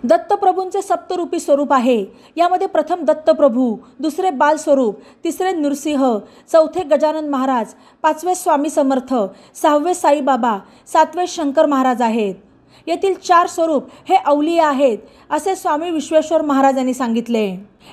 दत्तप्रभूंचे सप्तरूपी स्वरूप आहे। यामध्ये प्रथम दत्तप्रभू, दुसरे बाल स्वरूप, तिसरे नृसिंह, चौथे गजानन महाराज, पाचवे स्वामी समर्थ, सहावे साईबाबा, सातवे शंकर महाराज आहेत। येथील 4 स्वरूप हे अवलिया आहेत असे स्वामी विश्वेश्वर महाराज यांनी सांगितले।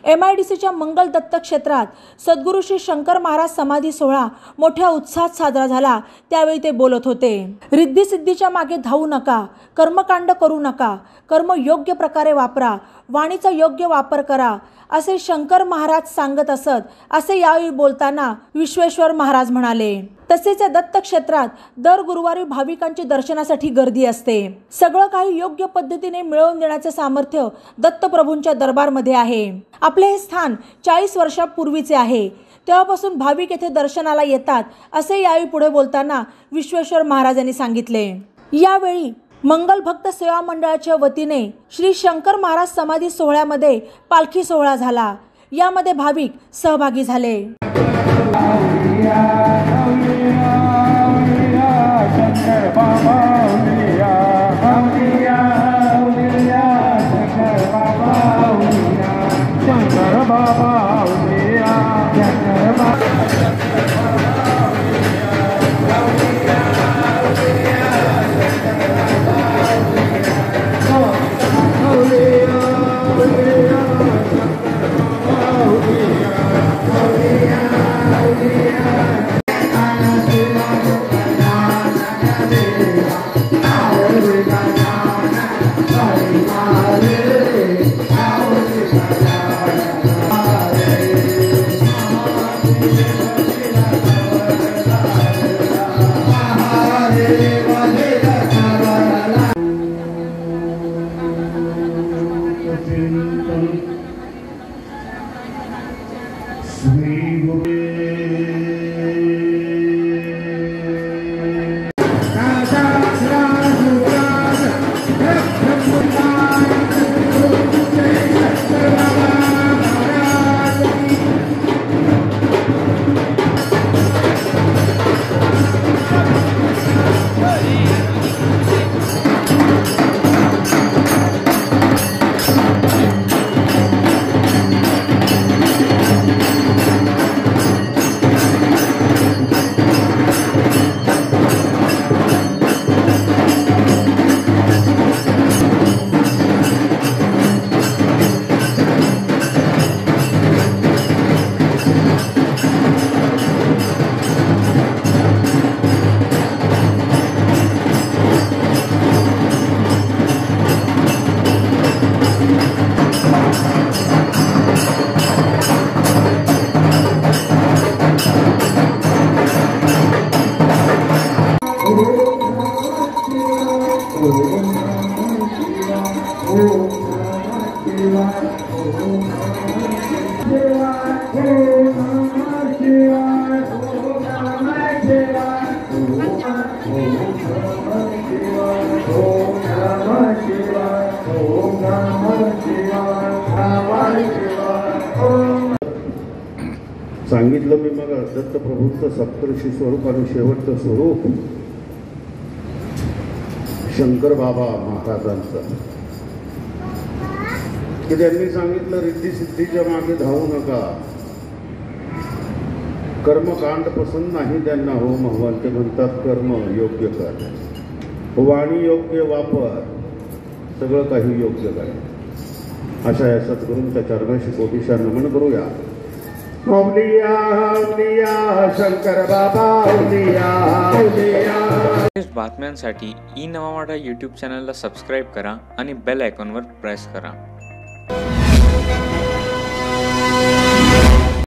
MIDCच्या मंगल दत्त क्षेत्रात सद्गुरू श्री शंकर महाराज समाधी सोहळा मोठ्या उत्साहात साजरा झाला। त्यावेळी ते बोलत होते। रिद्धी सिद्धीच्या मागे धावू नका, कर्मकांड करू नका, कर्म योग्य प्रकारे वापरा, वाणीचा योग्य वापर करा असे शंकर महाराज सांगत असत असे यावेळी बोलताना विश्वेश्वर महाराज म्हणाले। तसेच या दत्त क्षेत्रात दर गुरुवारी भाविकांची दर्शनासाठी गर्दी असते। सगळं काही योग्य पद्धतीने मिळवून देण्याचे सामर्थ्य दत्तप्रभूंच्या दरबारमध्ये आहे। आपले हे स्थान 40 वर्षापूर्वीचे आहे। तेव्हापासून भाविक येथे दर्शनाला येतात असे यावेळी पुढे बोलताना विश्वेश्वर महाराज यांनी सांगितले। यावेळी मंगल भक्त सेवा मंडळाच्या वतीने श्री शंकर महाराज समाधी सोहळ्यामध्ये पालखी सोहळा झाला। यामध्ये भाविक सहभागी झाले। सांगितलं मी मग दत्तप्रभूंचं सप्तऋषी स्वरूप आणि शेवटचं स्वरूप शंकर बाबा महाराजांचं की त्यांनी सांगितलं रिद्धी सिद्धीच्या मागे धावू नका, कर्मकांड पसंत नाही त्यांना हो भगवान, ते म्हणतात कर्म योग्य कर, वाणी योग्य वापर, सगळं काही योग्य कर। अशा या सद्गुरूंच्या चरणाशी कोटीशा नमन करूया। औलिया औलिया शंकर बाबा औलिया औलिया। बातम्यांसाठी ई नवा मराठा यूट्यूब चॅनलला सबस्क्राईब करा आणि बेल आयकॉनवर प्रेस करा।